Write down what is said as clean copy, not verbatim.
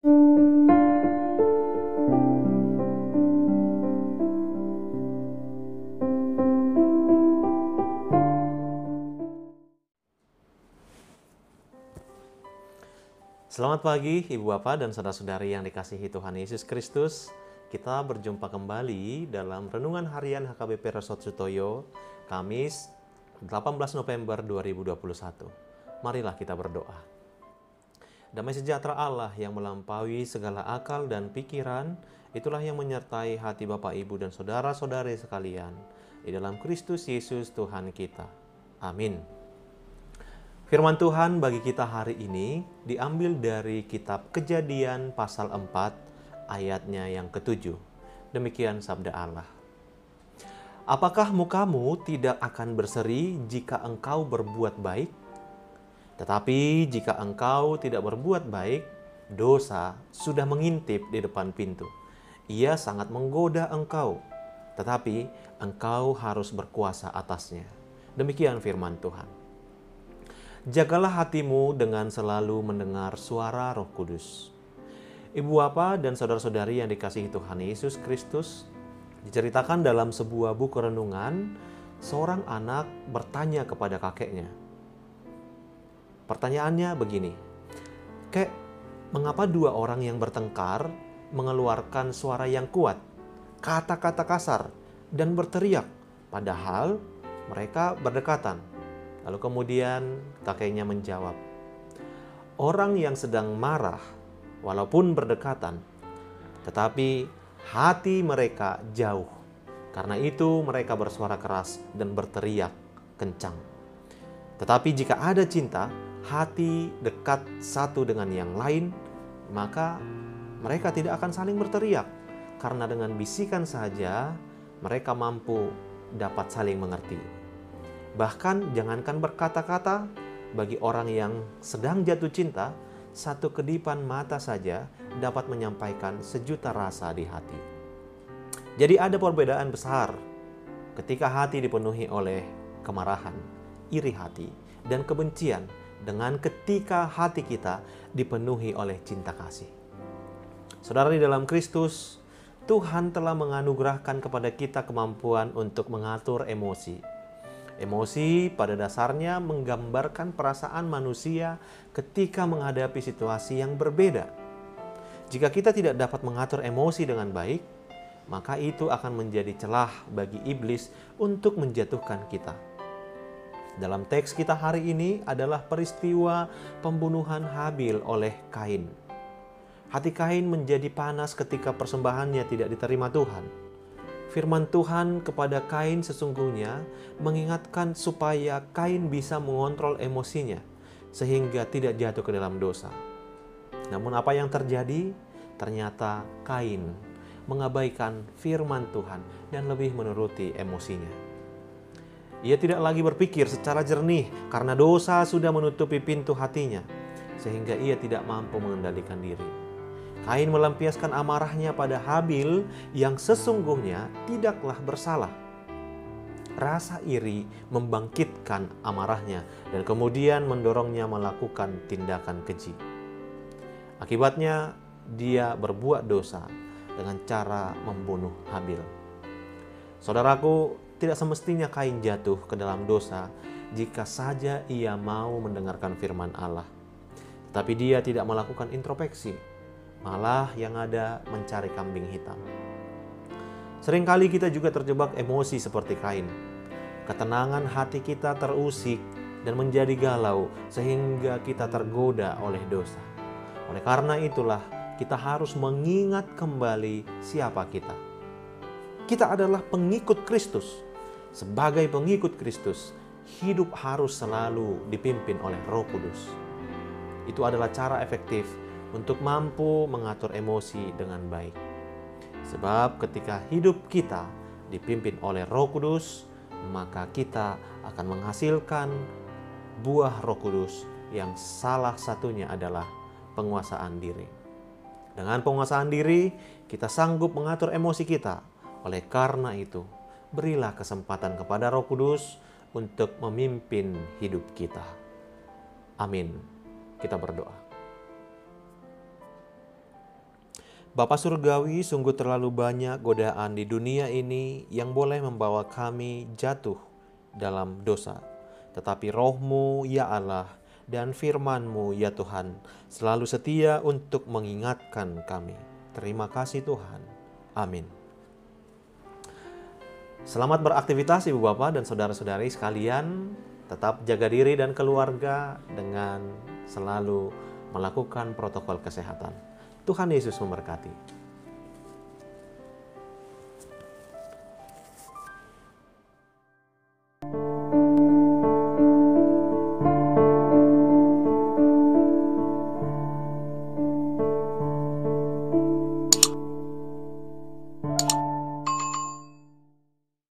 Selamat pagi Ibu Bapak dan saudara-saudari yang dikasihi Tuhan Yesus Kristus. Kita berjumpa kembali dalam Renungan Harian HKBP Resort Sutoyo, Kamis 18 November 2021. Marilah kita berdoa. Damai sejahtera Allah yang melampaui segala akal dan pikiran, itulah yang menyertai hati Bapak, Ibu, dan saudara-saudari sekalian di dalam Kristus Yesus Tuhan kita. Amin. Firman Tuhan bagi kita hari ini diambil dari kitab Kejadian pasal 4 ayatnya yang ke-7. Demikian sabda Allah. Apakah mukamu tidak akan berseri jika engkau berbuat baik? Tetapi jika engkau tidak berbuat baik, dosa sudah mengintip di depan pintu. Ia sangat menggoda engkau, tetapi engkau harus berkuasa atasnya. Demikian firman Tuhan. Jagalah hatimu dengan selalu mendengar suara Roh Kudus. Ibu Bapa dan saudara-saudari yang dikasihi Tuhan Yesus Kristus, diceritakan dalam sebuah buku renungan, seorang anak bertanya kepada kakeknya. Pertanyaannya begini, "Kek, mengapa dua orang yang bertengkar mengeluarkan suara yang kuat, kata-kata kasar, dan berteriak, padahal mereka berdekatan?" Lalu kemudian kakeknya menjawab, "Orang yang sedang marah walaupun berdekatan, tetapi hati mereka jauh. Karena itu mereka bersuara keras dan berteriak kencang. Tetapi jika ada cinta, hati dekat satu dengan yang lain, maka mereka tidak akan saling berteriak. Karena dengan bisikan saja mereka mampu dapat saling mengerti. Bahkan jangankan berkata-kata, bagi orang yang sedang jatuh cinta, satu kedipan mata saja dapat menyampaikan sejuta rasa di hati." Jadi ada perbedaan besar ketika hati dipenuhi oleh kemarahan, iri hati, dan kebencian dengan ketika hati kita dipenuhi oleh cinta kasih. Saudara di dalam Kristus, Tuhan telah menganugerahkan kepada kita kemampuan untuk mengatur emosi. Emosi pada dasarnya menggambarkan perasaan manusia ketika menghadapi situasi yang berbeda. Jika kita tidak dapat mengatur emosi dengan baik, maka itu akan menjadi celah bagi iblis untuk menjatuhkan kita. Dalam teks kita hari ini adalah peristiwa pembunuhan Habil oleh Kain. Hati Kain menjadi panas ketika persembahannya tidak diterima Tuhan. Firman Tuhan kepada Kain sesungguhnya mengingatkan supaya Kain bisa mengontrol emosinya sehingga tidak jatuh ke dalam dosa. Namun apa yang terjadi? Ternyata Kain mengabaikan firman Tuhan dan lebih menuruti emosinya. Ia tidak lagi berpikir secara jernih karena dosa sudah menutupi pintu hatinya sehingga ia tidak mampu mengendalikan diri. Kain melampiaskan amarahnya pada Habil yang sesungguhnya tidaklah bersalah. Rasa iri membangkitkan amarahnya dan kemudian mendorongnya melakukan tindakan keji. Akibatnya dia berbuat dosa dengan cara membunuh Habil. Saudaraku, tidak semestinya Kain jatuh ke dalam dosa jika saja ia mau mendengarkan firman Allah. Tetapi dia tidak melakukan introspeksi. Malah yang ada mencari kambing hitam. Seringkali kita juga terjebak emosi seperti Kain. Ketenangan hati kita terusik dan menjadi galau sehingga kita tergoda oleh dosa. Oleh karena itulah kita harus mengingat kembali siapa kita. Kita adalah pengikut Kristus. Sebagai pengikut Kristus, hidup harus selalu dipimpin oleh Roh Kudus. Itu adalah cara efektif untuk mampu mengatur emosi dengan baik. Sebab ketika hidup kita dipimpin oleh Roh Kudus, maka kita akan menghasilkan buah Roh Kudus yang salah satunya adalah penguasaan diri. Dengan penguasaan diri, kita sanggup mengatur emosi kita. Oleh karena itu, berilah kesempatan kepada Roh Kudus untuk memimpin hidup kita. Amin. Kita berdoa. Bapa Surgawi, sungguh terlalu banyak godaan di dunia ini yang boleh membawa kami jatuh dalam dosa. Tetapi Roh-Mu, ya Allah, dan firman-Mu, ya Tuhan, selalu setia untuk mengingatkan kami. Terima kasih Tuhan. Amin. Selamat beraktivitas Ibu Bapak dan Saudara-saudari sekalian. Tetap jaga diri dan keluarga dengan selalu melakukan protokol kesehatan. Tuhan Yesus memberkati.